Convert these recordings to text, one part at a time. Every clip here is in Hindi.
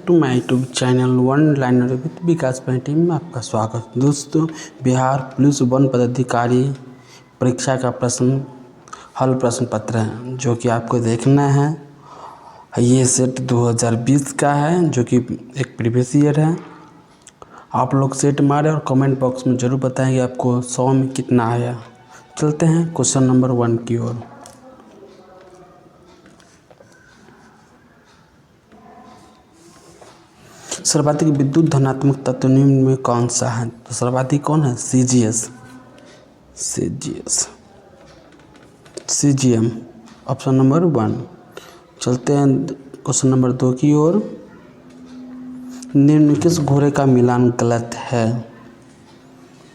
To my YouTube channel one liner with Vikas painting में आपका स्वागत। दोस्तों, बिहार पुलिस वन पदाधिकारी परीक्षा का प्रश्न पत्र है जो कि आपको देखना है। ये सेट 2020 का है जो कि एक प्रीवियस ईयर है। आप लोग सेट मारें और कमेंट बॉक्स में ज़रूर बताएंगे आपको 100 में कितना आया। चलते हैं क्वेश्चन नंबर 1 की ओर। सर्वाधिक विद्युत धनात्मक तत्व निम्न में कौन सा है? तो सर्वाधिक कौन है? CGM option number 1। चलते हैं क्वेश्चन नंबर 2 की ओर। निम्न किस घोड़े का मिलान गलत है?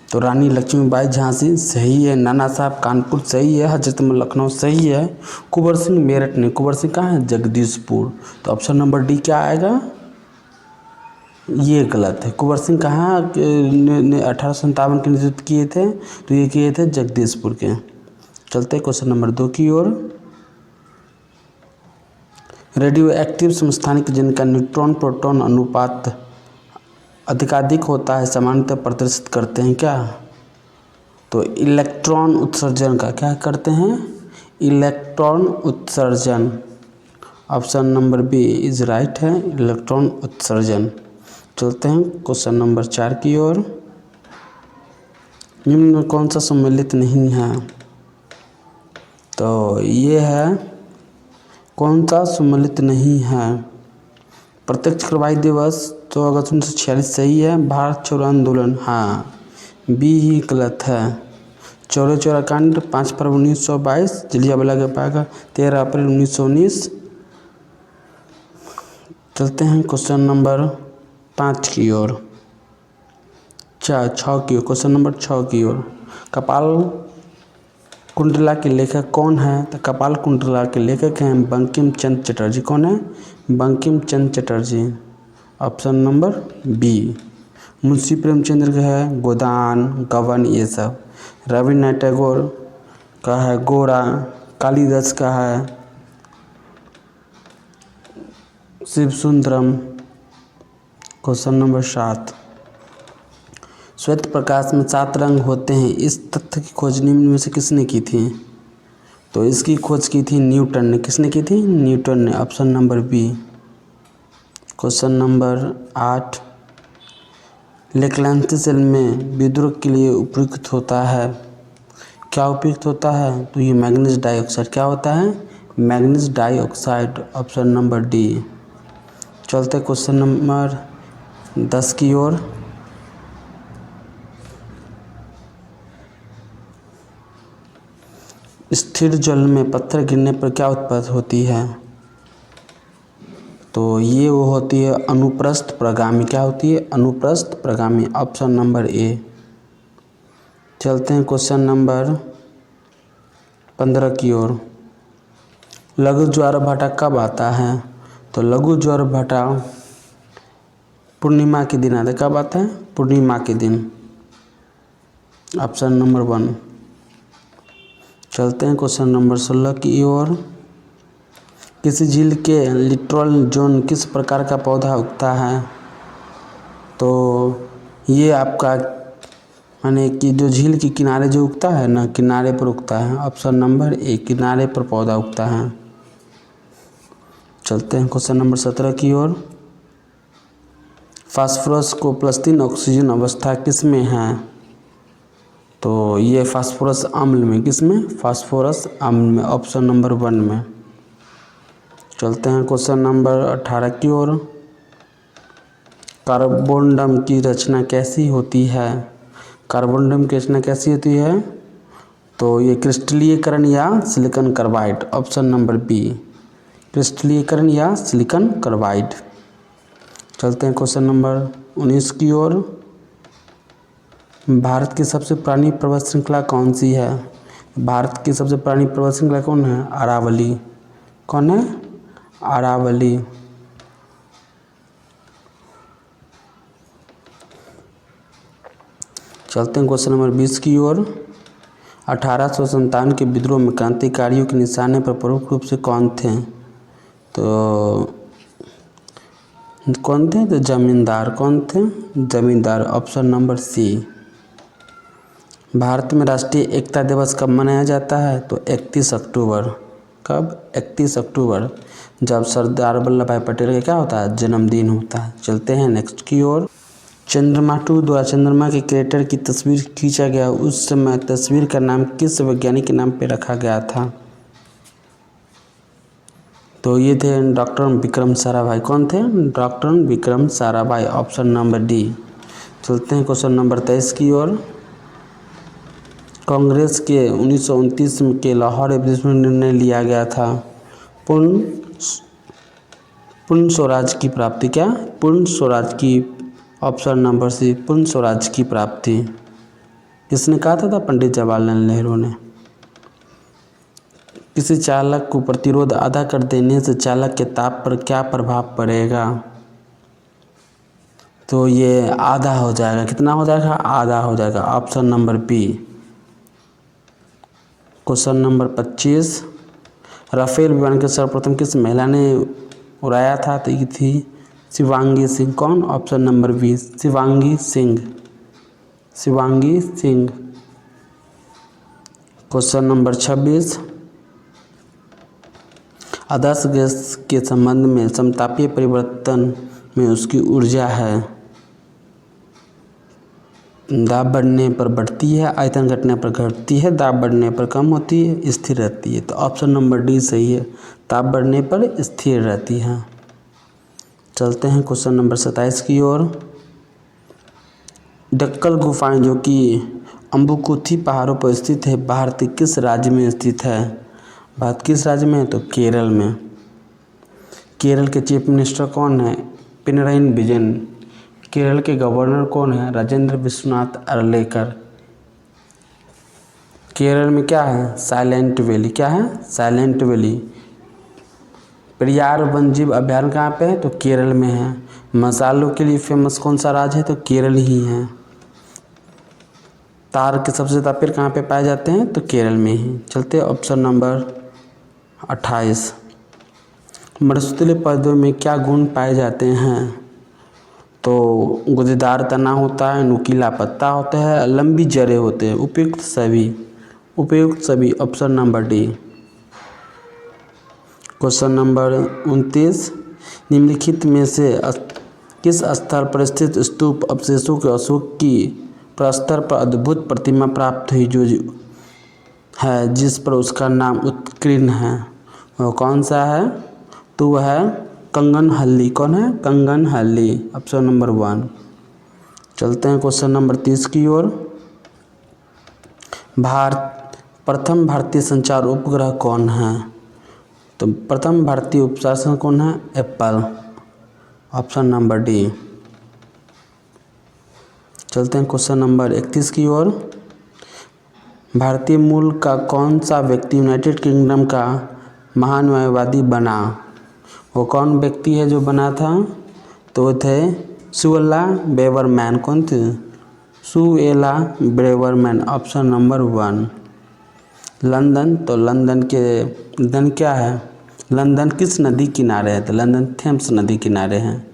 तो रानी लक्ष्मीबाई झांसी सही है, नाना साहब कानपुर सही है, हजरत महल लखनऊ सही है, कुंवर सिंह मेरठ नहीं, कुंवर सिंह कहाँ है? जगदीशपुर। तो ऑप्शन नंबर डी क्या आएगा? ये गलत है। कुंवर सिंह कहाँ 1857 के नेतृत्व किए थे? तो ये किए थे जगदीशपुर के। चलते क्वेश्चन नंबर 2 की ओर। रेडियो एक्टिव समस्थानिक जिनका न्यूट्रॉन प्रोटॉन अनुपात अधिकाधिक होता है सामान्यतः प्रदर्शित करते हैं क्या? तो इलेक्ट्रॉन उत्सर्जन का क्या करते हैं? इलेक्ट्रॉन उत्सर्जन। Option number B is right है, इलेक्ट्रॉन उत्सर्जन। चलते हैं क्वेश्चन नंबर 4 की ओर। निम्न में कौन सा सम्मिलित नहीं है? तो ये है, कौन सा सम्मिलित नहीं है? प्रत्यक्ष कार्रवाई दिवस 2 अगस्त 1946 सही है, भारत छोड़ो आंदोलन हाँ, बी ही गलत है। चौरी चौरा कांड 5 फरवरी 1922, जलियांवाला बाग 13 अप्रैल 1919। चलते हैं क्वेश्चन नंबर 5 की ओर, 6 की ओर। क्वेश्चन नंबर 6 की ओर। कपाल कुंडला के लेखक कौन है? तो कपाल कुंडला के लेखक हैं बंकिम चंद्र चटर्जी। कौन है? Bankim Chandra Chatterjee. Option number B. Munshi Premchandra का है गोदान, गबन, ये सब। रविन्द्रनाथ टैगोर का है गोरा, कालिदास का है शिव सुंदरम। Question number 7। श्वेत प्रकाश में 7 रंग होते हैं, इस तथ्य की खोज निम्न में से किसने की थी? तो इसकी खोज की थी न्यूटन ने। किसने की थी? न्यूटन ने। Option number B. Question number 8। Leclanche cell में विद्युत के लिए उपयुक्त होता है, क्या उपयुक्त होता है? तो ये मैग्नीज डाइऑक्साइड। क्या होता है? Manganese dioxide. Option number D. चलते क्वेश्चन नंबर 10 की ओर। स्थिर जल में पत्थर गिरने पर क्या उत्पत्ति होती है? तो ये वो होती है अनुप्रस्थ प्रगामी। क्या होती है? अनुप्रस्थ प्रगामी। Option number A. चलते हैं क्वेश्चन नंबर 15 की ओर। लघु ज्वारभाटा कब आता है? तो लघु ज्वारभाटा पूर्णिमा के दिन आता है। कब आता है? पूर्णिमा के दिन। Option number 1। चलते हैं क्वेश्चन नंबर 16 की ओर। किसी झील के लिटरल जोन किस प्रकार का पौधा उगता है? तो ये आपका माने कि जो झील के किनारे जो उगता है ना, किनारे पर उगता है। ऑप्शन नंबर ए, किनारे पर पौधा उगता है। चलते हैं क्वेश्चन नंबर 17 की ओर। फास्फोरस को +3 ऑक्सीजन अवस्था किस में है? तो ये फास्फोरस अम्ल में। किस में? फास्फोरस अम्ल में। ऑप्शन नंबर 1 में। चलते हैं क्वेश्चन नंबर 18 की ओर। कार्बोनडम की रचना कैसी होती है? कार्बोनडम की रचना कैसी होती है? तो ये क्रिस्टलीयकरण या silicon carbide. Option number B, क्रिस्टलीयकरण या सिलिकॉन कार्बाइड। चलते हैं क्वेश्चन नंबर 19 की ओर। भारत की सबसे पुरानी पर्वत श्रृंखला कौन सी है? भारत की सबसे पुरानी पर्वत श्रृंखला कौन है? अरावली। कौन है? अरावली। चलते हैं क्वेश्चन नंबर 20 की ओर। 1857 के विद्रोह में क्रांतिकारियों के निशाने पर प्रमुख रूप से कौन थे? तो कौन थे? तो जमींदार। कौन थे? जमींदार। ऑप्शन नंबर सी। भारत में राष्ट्रीय एकता दिवस कब मनाया जाता है? तो 31 अक्टूबर। कब? 31 अक्टूबर, जब सरदार वल्लभ भाई पटेल का क्या होता है? जन्मदिन होता है। चलते हैं नेक्स्ट की ओर। चंद्रमा 2 द्वारा चंद्रमा के क्रेटर की तस्वीर खींचा गया, उस समय तस्वीर का नाम किस वैज्ञानिक के नाम पर रखा गया था? तो ये थे डॉक्टर विक्रम साराभाई। कौन थे? Doctor Vikram Sarabhai. Option number D. चलते हैं क्वेश्चन नंबर 23 की ओर। कांग्रेस के 1929 के लाहौर अधिवेशन में निर्णय लिया गया था पूर्ण स्वराज की प्राप्ति। क्या? पूर्ण स्वराज की। ऑप्शन नंबर सी, पूर्ण स्वराज की प्राप्ति। किसने कहा था? पंडित जवाहरलाल नेहरू ने। किसी चालक को प्रतिरोध आधा कर देने से चालक के ताप पर क्या प्रभाव पड़ेगा? तो ये आधा हो जाएगा। कितना हो जाएगा? आधा हो जाएगा। Option number B. Question number 25। Rafale विमान के सर्वप्रथम किस महिला ने उड़ाया था? तो ये थी शिवांगी सिंह। कौन? Option number B, Shivangi Singh. Shivangi Singh. Question number 26। आदर्श गैस के संबंध में समतापीय परिवर्तन में उसकी ऊर्जा है, दाब बढ़ने पर बढ़ती है, आयतन घटने पर घटती है, दाब बढ़ने पर कम होती है, स्थिर रहती है। तो ऑप्शन नंबर डी सही है, ताप बढ़ने पर स्थिर रहती है। चलते हैं क्वेश्चन नंबर 27 की ओर। डक्कल गुफाएं जो कि अम्बुकुथी पहाड़ों पर स्थित है, भारत के किस राज्य में स्थित है? भारत किस राज्य में है? तो केरल में। केरल के चीफ मिनिस्टर कौन है? पिनराई विजयन। केरल के गवर्नर कौन है? राजेंद्र विश्वनाथ अर्लेकर। केरल में क्या है? Silent valley. क्या है? Silent valley. पेरियार वन्यजीव अभयारण्य कहाँ पे है? तो केरल में है। मसालों के लिए फेमस कौन सा राज्य है? तो केरल ही है। तार के सबसे ज़्यादा पेड़ कहाँ पे पाए जाते हैं? तो केरल में ही। चलते ऑप्शन नंबर 28। मरुस्थलीय पौधों में क्या गुण पाए जाते हैं? तो गुदेदार तना होता है, नुकीला पत्ता होता है, लंबी जड़ें होते हैं। उपयुक्त सभी। उपयुक्त सभी। Option number D. Question number 29। निम्नलिखित में से किस स्थल पर स्थित स्तूप अवशेषों के अशोक की प्रस्तर पर अद्भुत प्रतिमा प्राप्त हुई जो है, जिस पर उसका नाम उत्कीर्ण है? वो कौन सा है? तो वह है कंगनहल्ली। कौन है? कंगनहल्ली। Option number 1। चलते हैं क्वेश्चन नंबर 30 की ओर। प्रथम भारतीय संचार उपग्रह कौन है? तो प्रथम भारतीय उपशासन कौन है? एप्पल। Option number D. चलते हैं क्वेश्चन नंबर 31 की ओर। भारतीय मूल का कौन सा व्यक्ति यूनाइटेड किंगडम का महान्यायवादी बना? वो कौन व्यक्ति है जो बना था? तो वो थे सुएला ब्रेवरमैन। कौन थे? Suella Braverman. Option number 1। London. तो लंदन क्या है? लंदन किस नदी किनारे है? तो लंदन थेम्स नदी किनारे है।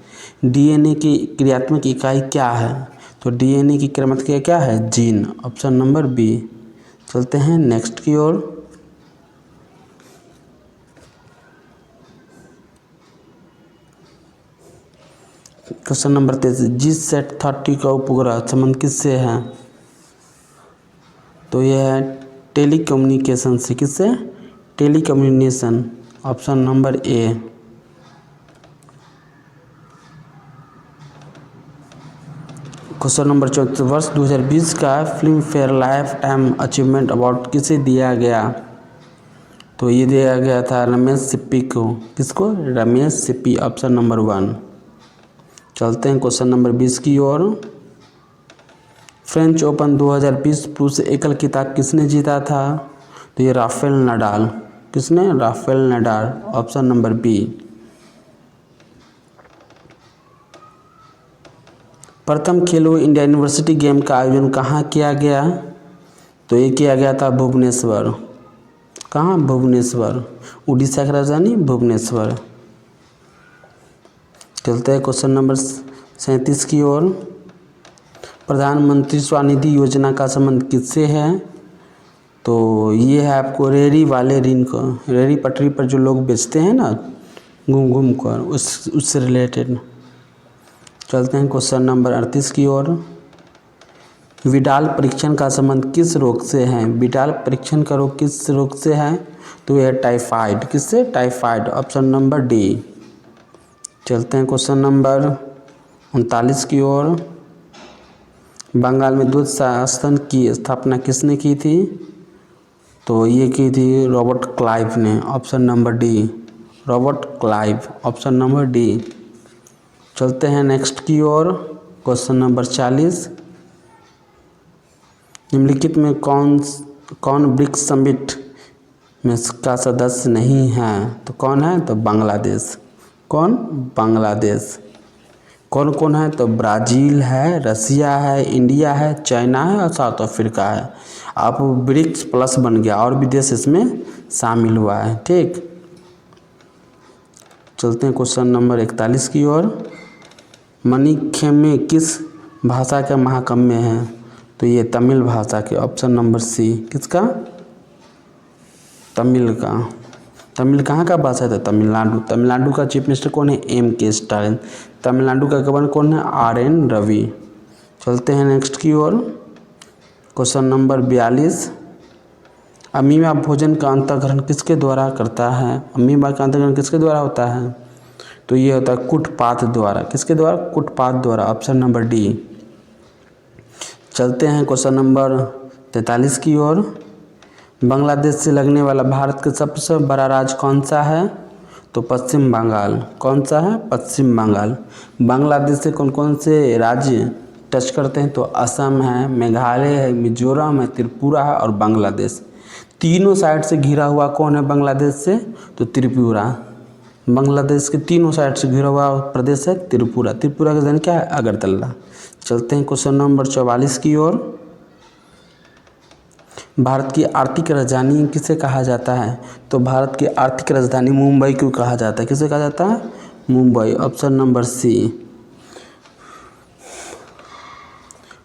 डीएनए की क्रियात्मक इकाई क्या है? तो डीएनए की क्रियात्मक इकाई क्या है? जीन। Option number B. चलते हैं नेक्स्ट की ओर। Question number 23। GSAT-30 का उपग्रह संबंध किससे है? तो यह है टेलीकम्युनिकेशन से। किससे? Telecommunication. Option number A. Question number 34। वर्ष 2020 का film fair life time achievement award किसे दिया गया? तो ये दिया गया था रमेश सिप्पी को। किसको? रमेश सिप्पी। Option number 1। चलते हैं क्वेश्चन नंबर 20 की ओर। फ्रेंच ओपन 2020 पुरुष एकल खिताब किसने जीता था? तो ये राफेल नडाल। किसने? Rafael Nadal. Option number B. प्रथम खेलो इंडिया यूनिवर्सिटी गेम का आयोजन कहाँ किया गया? तो ये किया गया था भुवनेश्वर। कहाँ? भुवनेश्वर। उड़ीसा की राजधानी भुवनेश्वर। चलते हैं क्वेश्चन नंबर 37 की ओर। प्रधानमंत्री स्वनिधि योजना का संबंध किससे है? तो ये है आपको रेहड़ी वाले ऋण को, रेहड़ी पटरी पर जो लोग बेचते हैं ना घूम घूम कर, उससे रिलेटेड। चलते हैं क्वेश्चन नंबर 38 की ओर। विडाल परीक्षण का संबंध किस रोग से है? विडाल परीक्षण का रोग किस रोग से है? तो यह टाइफाइड। किससे? टाइफाइड। Option number D. चलते हैं क्वेश्चन नंबर 39 की ओर। बंगाल में दूध शासन की स्थापना किसने की थी? तो ये की थी रॉबर्ट क्लाइव ने। Option number D, Robert Clive. Option number D. चलते हैं नेक्स्ट की ओर। Question number 40। निम्नलिखित में कौन ब्रिक्स समिट में का सदस्य नहीं है? तो कौन है? तो बांग्लादेश। कौन? बांग्लादेश। कौन कौन है? तो ब्राज़ील है, रसिया है, इंडिया है, चाइना है और साउथ अफ्रीका है। अब ब्रिक्स प्लस बन गया और भी देश इसमें शामिल हुआ है। ठीक, चलते हैं क्वेश्चन नंबर 41 की ओर। मणिखेम किस भाषा का महाकाव्य है? तो ये तमिल भाषा के। Option number C. किसका? तमिल का। तमिल कहाँ का भाषा है? तमिलनाडु। तमिलनाडु का चीफ मिनिस्टर कौन है? M.K. स्टालिन। तमिलनाडु का गवर्नर कौन है? R.N. रवि। चलते हैं नेक्स्ट की ओर। Question number 42। अमीबा भोजन का अंतर्ग्रहण किसके द्वारा करता है? अमीबा का अंतर्ग्रहण किसके द्वारा होता है? तो ये होता है कुटपाथ द्वारा। किसके द्वारा? कुटपाथ द्वारा। Option number D. चलते हैं क्वेश्चन नंबर 43 की ओर। बांग्लादेश से लगने वाला भारत का सबसे बड़ा राज्य कौन सा है? तो पश्चिम बंगाल। कौन सा है? पश्चिम बंगाल। बांग्लादेश से कौन कौन से राज्य टच करते हैं? तो असम है, मेघालय है, मिजोरम है, त्रिपुरा है और बांग्लादेश। तीनों साइड से घिरा हुआ कौन है बांग्लादेश से? तो त्रिपुरा। बांग्लादेश के तीनों साइड से घिरा हुआ प्रदेश है त्रिपुरा। त्रिपुरा का राजधानी क्या है? अगरतला। चलते हैं क्वेश्चन नंबर 44 की ओर। भारत की आर्थिक राजधानी किसे कहा जाता है? तो भारत की आर्थिक राजधानी मुंबई क्यों कहा जाता है? किसे कहा जाता है? मुंबई। Option number C.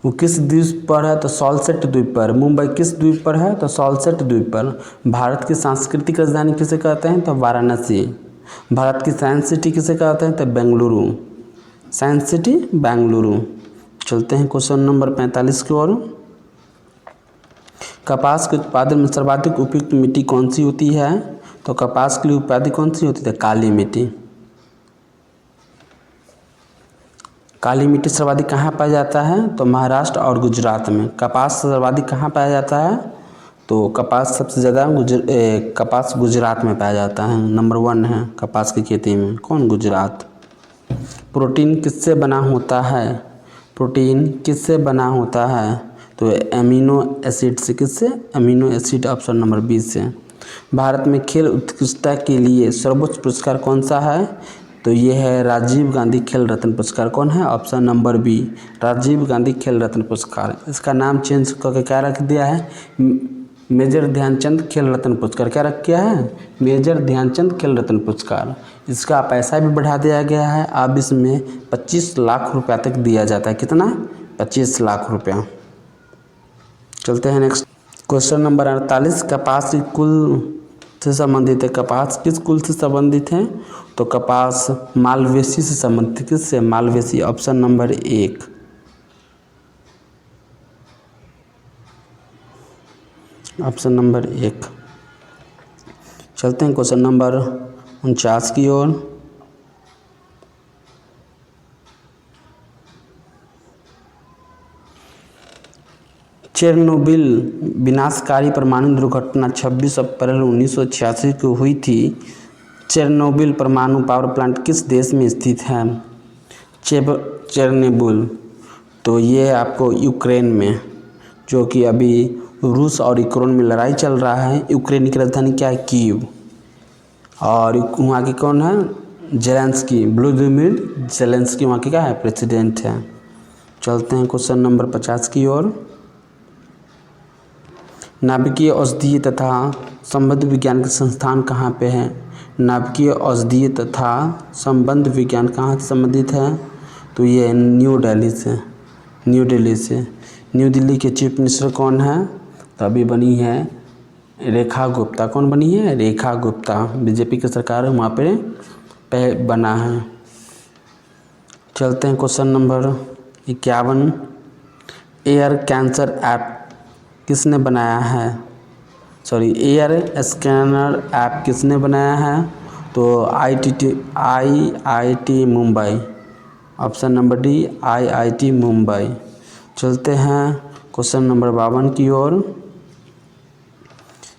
वो किस द्वीप पर है? तो सॉल्सेट द्वीप पर। मुंबई किस द्वीप पर है? तो सॉल्सेट द्वीप पर। भारत की सांस्कृतिक राजधानी किसे कहते हैं? तो वाराणसी। भारत की साइंस सिटी किसे कहते हैं? तो बेंगलुरु। Science city Bengaluru. चलते हैं क्वेश्चन नंबर 45 की ओर। कपास के उत्पादन में सर्वाधिक उपयुक्त मिट्टी कौन सी होती है? तो कपास के लिए उपयुक्त कौन सी होती है? काली मिट्टी। काली मिट्टी सर्वाधिक कहाँ पाया जाता है? तो महाराष्ट्र और गुजरात में। कपास सर्वाधिक कहाँ पाया जाता है? तो कपास सबसे ज़्यादा कपास गुजरात में पाया जाता है। नंबर 1 है कपास की खेती में। कौन? गुजरात। प्रोटीन किससे बना होता है? प्रोटीन किससे बना होता है? तो एमिनो एसिड से। किससे? Amino acid. ऑप्शन नंबर 20 से। भारत में खेल उत्कृष्टता के लिए सर्वोच्च पुरस्कार कौन सा है? तो ये है राजीव गांधी खेल रत्न पुरस्कार। कौन है? Option number B, Rajiv Gandhi Khel Ratna पुरस्कार। इसका नाम चेंज करके क्या रख दिया है? मेजर ध्यानचंद खेल रत्न पुरस्कार। क्या रख दिया है? मेजर ध्यानचंद खेल रत्न पुरस्कार। इसका पैसा भी बढ़ा दिया गया है। अब इसमें 25 लाख रुपया तक दिया जाता है। कितना? 25 लाख रुपया। चलते हैं नेक्स्ट। Question number 48। कपास की कुल से संबंधित है। कपास किस कुल से संबंधित है? तो कपास मालवेसी से संबंधित। किससे? Malvaceae. Option number 1। Option number 1। चलते हैं क्वेश्चन नंबर 49 की ओर। चेरनोबिल विनाशकारी परमाणु दुर्घटना 26 अप्रैल 1986 को हुई थी। चेरनोबिल परमाणु पावर प्लांट किस देश में स्थित है? चेरनोबिल तो ये है आपको यूक्रेन में, जो कि अभी रूस और यूक्रेन में लड़ाई चल रहा है। यूक्रेन की राजधानी क्या है? कीव। और वहाँ की कौन है? जेलेंस्की। व्लादिमीर जेलेंस्की वहाँ के क्या है? प्रेसिडेंट है। चलते हैं क्वेश्चन नंबर 50 की ओर। नाभिकीय औषधीय तथा संबद्ध विज्ञान के संस्थान कहाँ पे हैं? नाभिकीय औषधीय तथा संबंध विज्ञान कहाँ से संबंधित है? तो ये न्यू दिल्ली से। न्यू दिल्ली के चीफ मिनिस्टर कौन है? तो अभी बनी है रेखा गुप्ता। कौन बनी है? रेखा गुप्ता। बीजेपी की सरकार वहाँ पे बना है। चलते हैं question number 51। Air cancer app किसने बनाया है? एयर स्कैनर ऐप किसने बनाया है? तो IIT Mumbai. Option number D IIT Mumbai. चलते हैं क्वेश्चन नंबर 52 की ओर।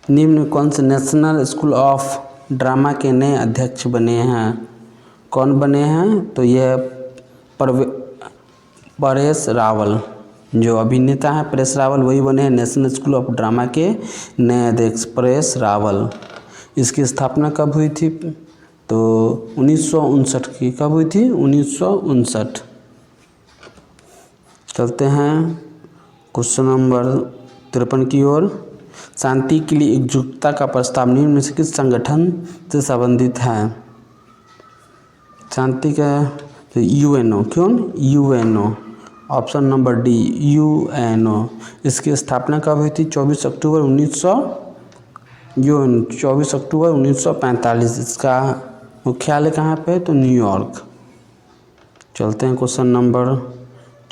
निम्न कौन से नेशनल स्कूल ऑफ ड्रामा के नए अध्यक्ष बने हैं? कौन बने हैं? तो यह परेश रावल, जो अभिनेता हैं परेश रावल, वही बने हैं नेशनल स्कूल ऑफ ड्रामा के नए अध्यक्ष, परेश रावल। इसकी स्थापना कब हुई थी? तो 1959 की। कब हुई थी? 1959। चलते हैं क्वेश्चन नंबर 53 की ओर। शांति के लिए एकजुटता का प्रस्ताव निम्न में से किस संगठन से संबंधित है? शांति का UNO। क्यों? UNO। Option number D UNO। इसकी स्थापना कब हुई थी? 24 अक्टूबर 1945। इसका मुख्यालय कहाँ पे? तो न्यूयॉर्क। चलते हैं क्वेश्चन नंबर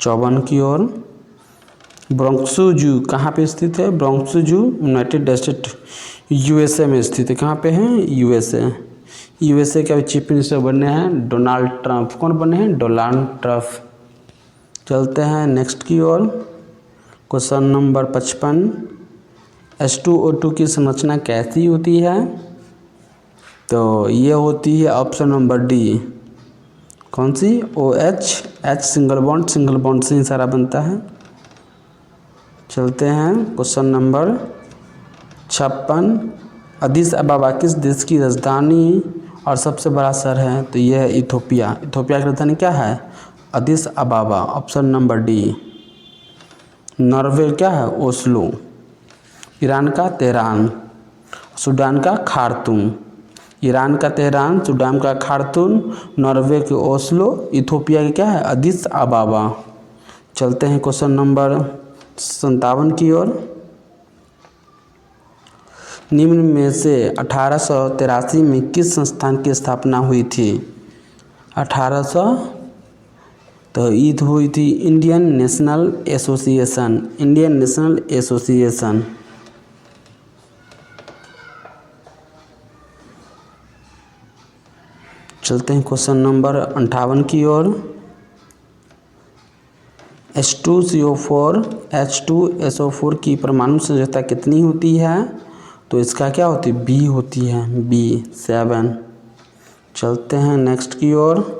54 की ओर। ब्रोंक्सो जू कहाँ पे स्थित है? ब्रोंक्सो जू यूनाइटेड स्टेट USA में स्थित है। कहाँ पे है? USA के चीफ मिनिस्टर बने हैं डोनाल्ड ट्रंप। कौन बने हैं? Donald Trump. चलते हैं नेक्स्ट की ओर। Question number 55। H2O2 की संरचना कैसी होती है? तो ये होती है ऑप्शन नंबर डी। कौन सी? OH। H सिंगल बॉन्ड से ही सारा बनता है। चलते हैं क्वेश्चन नंबर 56। अदीस अबाबा किस देश की राजधानी और सबसे बड़ा शहर है? तो यह है इथोपिया। इथोपिया की राजधानी क्या है? Addis Ababa. Option number D. Norway क्या है? ओस्लो। ईरान का तेहरान। सूडान का खार्तूम। ईरान का तेहरान, सूडान का खार्तूम, नॉर्वे के ओस्लो, इथोपिया के क्या है? अदीस अबाबा। चलते हैं क्वेश्चन नंबर 57 की ओर। निम्न में से 1883 में किस संस्थान की स्थापना हुई थी? 1800 तो ईद हुई थी इंडियन नेशनल एसोसिएशन। चलते हैं क्वेश्चन नंबर 58 की ओर। H2CO4 H2SO4 की परमाणु संयोजकता कितनी होती है? तो इसका क्या होती है? B होती है, B 7। चलते हैं नेक्स्ट की ओर।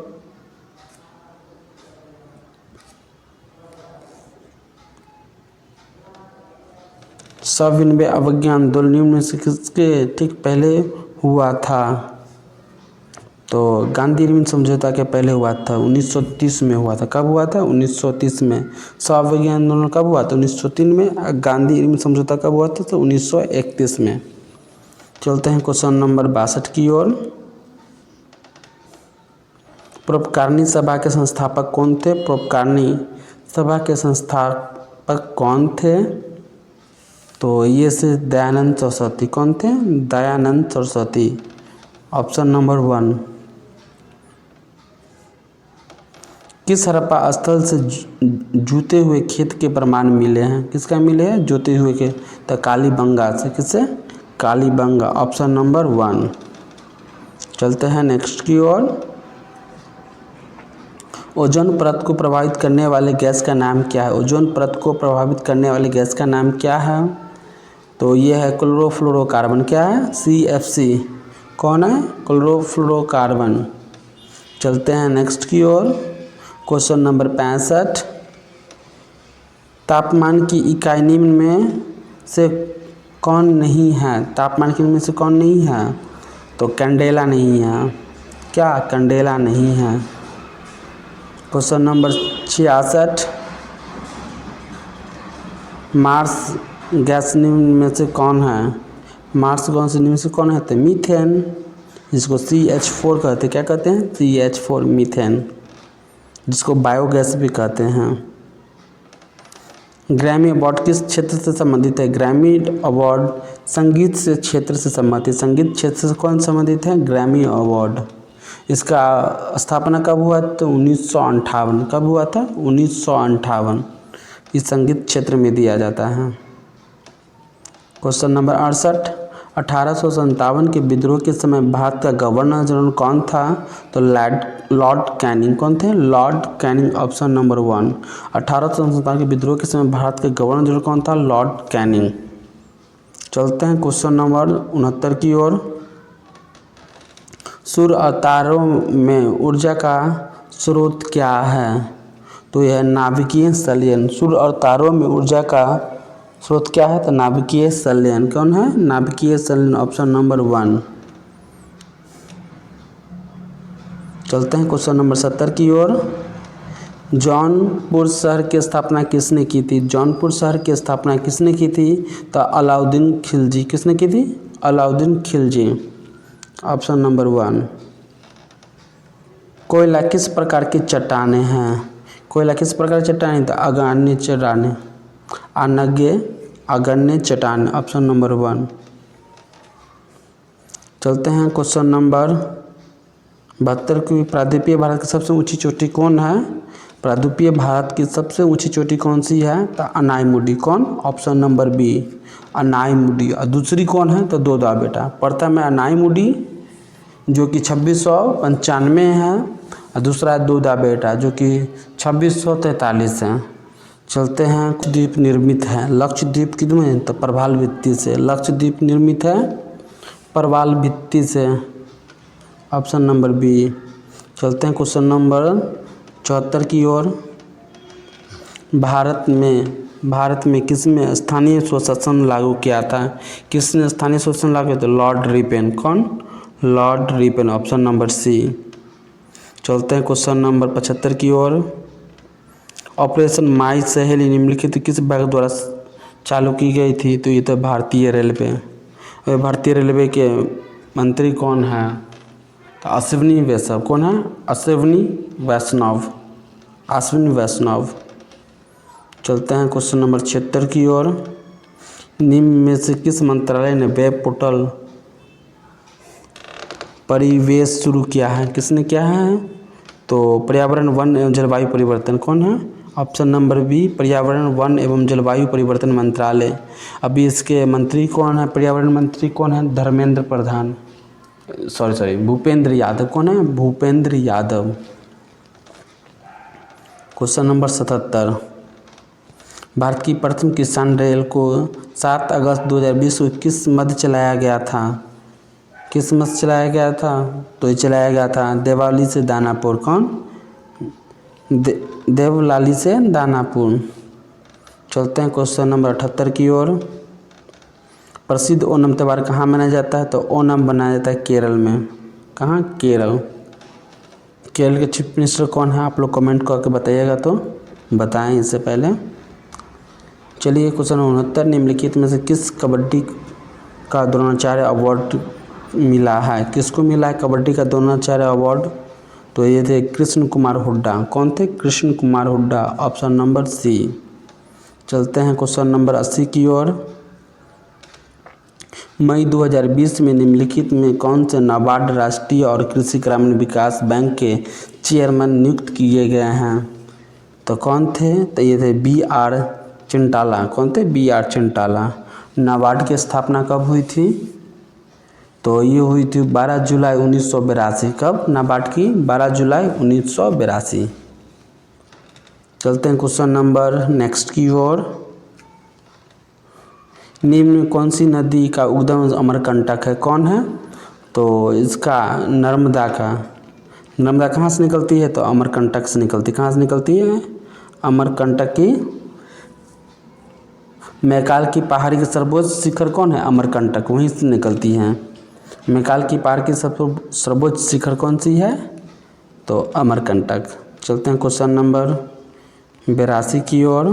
सविनय अवज्ञा आंदोलन निम्न में से किसके ठीक पहले हुआ था? तो गांधी इरविन समझौता के पहले हुआ था, 1930 में हुआ था। कब हुआ था? 1930 में। सविनय आंदोलन कब हुआ था? 1903 में। गांधी इरविन समझौता कब हुआ था? तो 1931 में। चलते हैं क्वेश्चन नंबर 62 की ओर। परोपकारिणी सभा के संस्थापक कौन थे? परोपकारिणी सभा के संस्थापक कौन थे? तो ये से दयानंद सरस्वती। कौन थे? दयानंद सरस्वती। Option number 1। किस हड़प्पा स्थल से जूते हुए खेत के प्रमाण मिले हैं? किसका मिले हैं? जूते हुए के। तो कालीबंगा से। किससे? कालीबंगा। Option number 1। चलते हैं नेक्स्ट की ओर। ओजोन परत को प्रभावित करने वाले गैस का नाम क्या है? ओजोन परत को प्रभावित करने वाली गैस का नाम क्या है? तो ये है क्लोरोफ्लोरोकार्बन। क्या है? CFC। कौन है? क्लोरोफ्लोरोकार्बन। चलते हैं नेक्स्ट की ओर। Question number 65। तापमान की इकाई निम्न में से कौन नहीं है? तापमान की में से कौन नहीं है? तो कैंडेला नहीं है। क्या? कैंडेला नहीं है। Question number 66। मार्स गैस निम्न में से कौन है? मार्स गैस निम्न में से कौन है? तो मीथेन। जिसको CH4 कहते हैं, क्या कहते हैं, CH4 मीथेन, जिसको बायोगैस भी कहते हैं। ग्रैमी अवार्ड किस क्षेत्र से संबंधित है? ग्रैमी अवार्ड संगीत से क्षेत्र से संबंधित, संगीत क्षेत्र से कौन संबंधित है? Grammy award. इसका स्थापना कब हुआ? तो 1958। कब हुआ था? 1958। इस संगीत क्षेत्र में दिया जाता है। क्वेश्चन नंबर 68, 1857 के विद्रोह के समय भारत का गवर्नर जनरल कौन था? तो लॉर्ड कैनिंग। कौन थे? Lord Canning, option number 1। 1857 के विद्रोह के समय भारत के गवर्नर जनरल कौन था? Lord Canning. चलते हैं क्वेश्चन नंबर 69 की ओर। सूर्य और तारों में ऊर्जा का स्रोत क्या है? तो यह नाभिकीय संलयन। सूर्य और तारों में ऊर्जा का स्रोत क्या है? तो नाभिकीय संलयन। कौन है? नाभिकीय संलयन, ऑप्शन नंबर 1। चलते हैं क्वेश्चन नंबर 70 की ओर। जौनपुर शहर की स्थापना किसने की थी? जौनपुर शहर की स्थापना किसने की थी? तो अलाउद्दीन खिलजी। किसने की थी? Alauddin Khilji, option number 1। कोयला किस प्रकार की चट्टानें हैं? कोयला किस प्रकार की चट्टानें? तो अग्रणी चट्टानें, अग्रणी चट्टान, ऑप्शन नंबर 1। चलते हैं क्वेश्चन नंबर 72 की। प्रायद्वीपीय भारत की सबसे ऊंची चोटी कौन है? प्रायद्वीपीय भारत की सबसे ऊंची चोटी कौन सी है? तो अनाईमुडी। कौन? Option number B, Anamudi. और दूसरी कौन है? तो दोदा बेटा। प्रथम है अनाईमुडी जो कि 2695 है, और दूसरा है दोदा बेटा जो कि 2643 है। चलते हैं, द्वीप निर्मित है। लक्षद्वीप कितने? तो प्रवाल भित्ति से। लक्षद्वीप निर्मित है प्रवाल भित्ति से, ऑप्शन नंबर बी। चलते हैं क्वेश्चन नंबर 74 की ओर। भारत में किसने स्थानीय स्वशासन लागू किया था? किसने स्थानीय स्वशासन लागू किया? तो लॉर्ड रिपेन। कौन? Lord Ripon, option number C. चलते हैं क्वेश्चन नंबर 75 की ओर। ऑपरेशन माई सहेली निम्नलिखित किस विभाग द्वारा चालू की गई थी? तो ये तो भारतीय रेलवे। भारतीय रेलवे के मंत्री कौन है? तो अश्विनी वैष्णव। कौन है? अश्विनी वैष्णव, अश्विनी वैष्णव। चलते हैं क्वेश्चन नंबर 76 की ओर। निम्न में से किस मंत्रालय ने वेब पोर्टल परिवेश शुरू किया है? किसने किया है? तो पर्यावरण, वन एवं जलवायु परिवर्तन। कौन है? ऑप्शन नंबर बी, पर्यावरण, वन एवं जलवायु परिवर्तन मंत्रालय। अभी इसके मंत्री कौन है? पर्यावरण मंत्री कौन है? धर्मेंद्र प्रधान, सॉरी भूपेंद्र यादव। कौन है? भूपेंद्र यादव। क्वेश्चन नंबर 77, भारत की प्रथम किसान रेल को 7 अगस्त 2020 को किस मध्य चलाया गया था? किस मध्य चलाया गया था? तो ये चलाया गया था देवलाली से दानापुर। कौन? देवलाली से दानापुर। चलते हैं क्वेश्चन नंबर 78 की ओर। प्रसिद्ध ओणम त्यौहार कहाँ मनाया जाता है? तो ओणम मनाया जाता है केरल में। कहाँ? केरल। केरल के चीफ मिनिस्टर कौन है? आप लोग कमेंट करके बताइएगा तो बताएं इससे पहले। चलिए क्वेश्चन 69, निम्नलिखित में से किस कबड्डी का द्रोणाचार्य अवार्ड मिला है? किसको मिला है कबड्डी का द्रोणाचार्य अवार्ड? तो ये थे कृष्ण कुमार हुड्डा। कौन थे? Krishna Kumar Hooda, option number C. चलते हैं क्वेश्चन नंबर 80 की ओर। मई 2020 में निम्नलिखित में कौन से नाबार्ड राष्ट्रीय और कृषि ग्रामीण विकास बैंक के चेयरमैन नियुक्त किए गए हैं? तो कौन थे? तो ये थे BR चिंटाला। कौन थे? BR चिंटाला। नाबार्ड की स्थापना कब हुई थी? तो ये हुई थी 12 जुलाई 1982। कब? नाबार्ड की 12 जुलाई 1982। चलते हैं क्वेश्चन नंबर नेक्स्ट की ओर। निम्न में कौन सी नदी का उद्गम अमरकंटक है? कौन है? तो इसका नर्मदा का। नर्मदा कहाँ से निकलती है? तो अमरकंटक से निकलती। कहाँ से निकलती है? अमरकंटक की। मैकाल की पहाड़ी के सर्वोच्च शिखर कौन है? अमरकंटक, वहीं से निकलती है। मैकाल की पहाड़ की सर्वोच्च शिखर कौन सी है? तो अमरकंटक। चलते हैं क्वेश्चन नंबर 82 की ओर।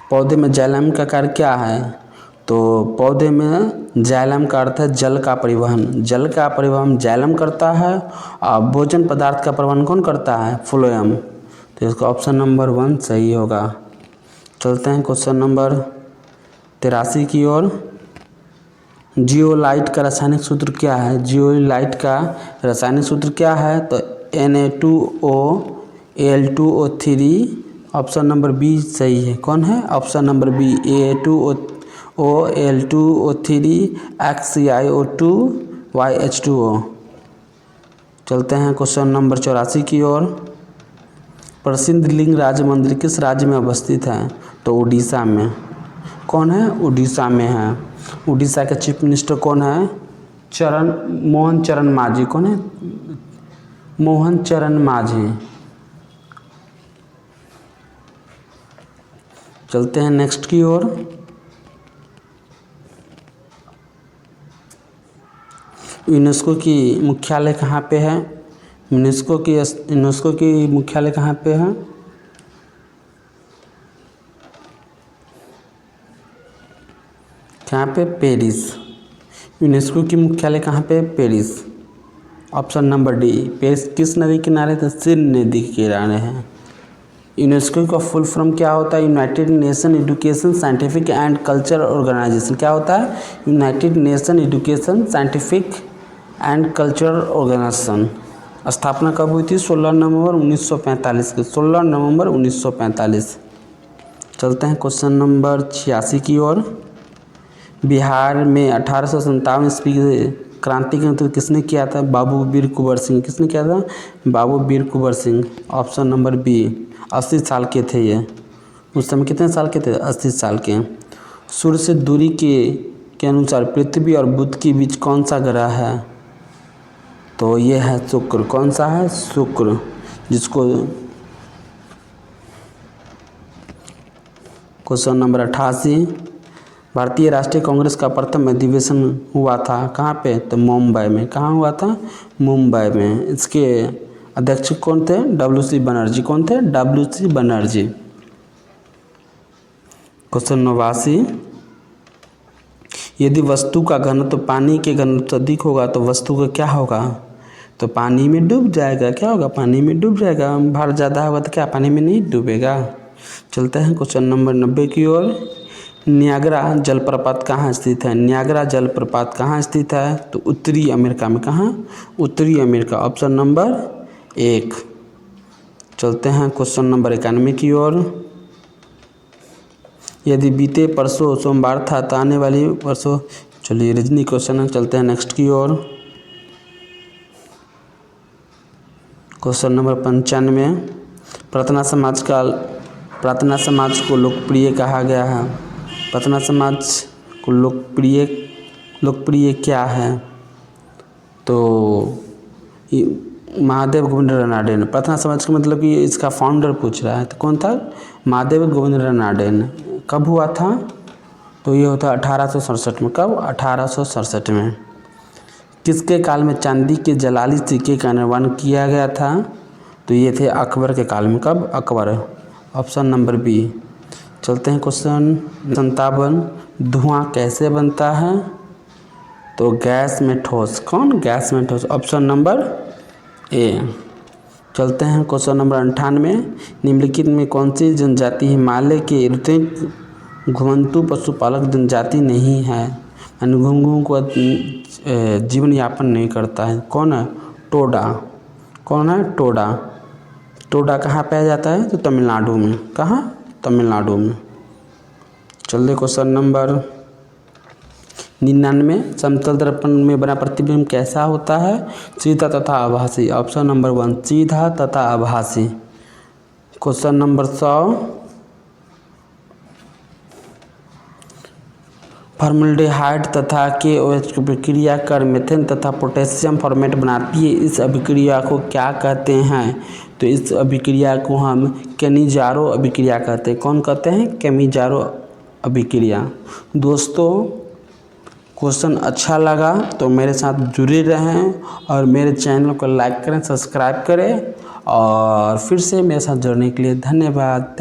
पौधे में जाइलम का कार्य क्या है? तो पौधे में जाइलम का अर्थ है जल का परिवहन, जल का परिवहन जाइलम करता है और भोजन पदार्थ का परिवहन कौन करता है, फ्लोएम। तो इसका ऑप्शन नंबर 1 सही होगा। चलते हैं क्वेश्चन नंबर 83 की ओर। जियोलाइट का रासायनिक सूत्र क्या है, जियोलाइट का रासायनिक सूत्र क्या है, तो Na2O Al2O3, option number B सही है। कौन है, option number B A2O Al2O3 XCiO2 YH2O। चलते हैं क्वेश्चन नंबर 84 की ओर। प्रसिद्ध लिंग राज्य मंदिर किस राज्य में अवस्थित है, तो उड़ीसा में। कौन है, उड़ीसा में है। उड़ीसा के चीफ मिनिस्टर कौन है, मोहन चरण मांझी। कौन है, मोहन चरण मांझी। चलते हैं नेक्स्ट की ओर। यूनेस्को की मुख्यालय कहाँ पे है, यूनेस्को की मुख्यालय कहाँ पे है, कहाँ पे, पेरिस। यूनेस्को की मुख्यालय कहाँ पे, Paris. Option number D. Paris किस नदी के किनारे, तो सीन नदी के किनारे है। यूनेस्को का फुल फॉर्म क्या होता है, United Nation Education Scientific and Culture Organisation. क्या होता है, United Nation Education Scientific and Cultural Organisation. स्थापना कब हुई थी, 16 नवंबर 1945 को, 16 नवंबर 1945। चलते हैं क्वेश्चन नंबर 86 की ओर। बिहार में 1857 ईस्वी क्रांति के नेतृत्व किसने किया था, बाबू वीर कुंवर सिंह। किसने किया था, Babu Veer Kunwar Singh. Option number B. 80 साल के थे ये, उस समय कितने साल के थे, 80 साल के। सूर्य से दूरी के अनुसार पृथ्वी और बुध के बीच कौन सा ग्रह है, तो ये है शुक्र। कौन सा है, शुक्र, जिसको क्वेश्चन नंबर 88। भारतीय राष्ट्रीय कांग्रेस का प्रथम अधिवेशन हुआ था कहाँ पे, तो मुंबई में। कहाँ हुआ था, मुंबई में। इसके अध्यक्ष कौन थे, WC बनर्जी। कौन थे, WC बनर्जी। क्वेश्चन 89। यदि वस्तु का घनत्व पानी के घनत्व से अधिक होगा तो वस्तु का क्या होगा, तो पानी में डूब जाएगा। क्या होगा, पानी में डूब जाएगा। भार ज़्यादा होगा तो क्या, पानी में नहीं डूबेगा। चलते हैं क्वेश्चन नंबर 90 की ओर। नियाग्रा जलप्रपात कहाँ स्थित है, नियाग्रा जलप्रपात कहाँ स्थित है, तो उत्तरी अमेरिका में। कहाँ, उत्तरी अमेरिका। Option number 1। चलते हैं क्वेश्चन नंबर 91 की ओर। यदि बीते परसों सोमवार था तो आने वाली परसों, चलिए रीजनिंग क्वेश्चन है। चलते हैं नेक्स्ट की ओर। Question number 95। प्रार्थना समाज को लोकप्रिय कहा गया है। प्रार्थना समाज को लोकप्रिय क्या है, तो महादेव गोविंद रानडे ने। प्रार्थना समाज का मतलब कि इसका फाउंडर पूछ रहा है, तो कौन था, महादेव गोविंद रानडे ने। कब हुआ था, तो ये होता 1867 में। कब, 1867 में। किसके काल में चांदी के जलाली सिक्के का निर्माण किया गया था, तो ये थे अकबर के काल में। कब, अकबर। Option number B. चलते हैं क्वेश्चन 57। धुआं कैसे बनता है, तो गैस में ठोस। कौन, गैस में ठोस। Option number A. चलते हैं क्वेश्चन नंबर 98। निम्नलिखित में कौन सी जनजाति हिमालय के ऋतु घुमंतु पशुपालक जनजाति नहीं है, यानी घुंघरू को जीवन यापन नहीं करता है। कौन है, टोडा। कौन है, टोडा। टोडा कहाँ पाया जाता है, तो तमिलनाडु में। कहाँ, तमिलनाडु में। चलिए क्वेश्चन नंबर 99। समतल दर्पण में बना प्रतिबिंब कैसा होता है, सीधा तथा आभासी। ऑप्शन नंबर 1, सीधा तथा आभासी। Question number 100। फॉर्मल्डिहाइड तथा KOH की प्रक्रिया कर मीथेन तथा पोटेशियम फॉर्मेट बनाती है। इस अभिक्रिया को क्या कहते हैं, तो इस अभिक्रिया को हम कैनिजारो अभिक्रिया कहते हैं। कौन कहते हैं, कैनिजारो अभिक्रिया। दोस्तों, क्वेश्चन अच्छा लगा तो मेरे साथ जुड़े रहें और मेरे चैनल को लाइक करें, सब्सक्राइब करें, और फिर से मेरे साथ जुड़ने के लिए धन्यवाद।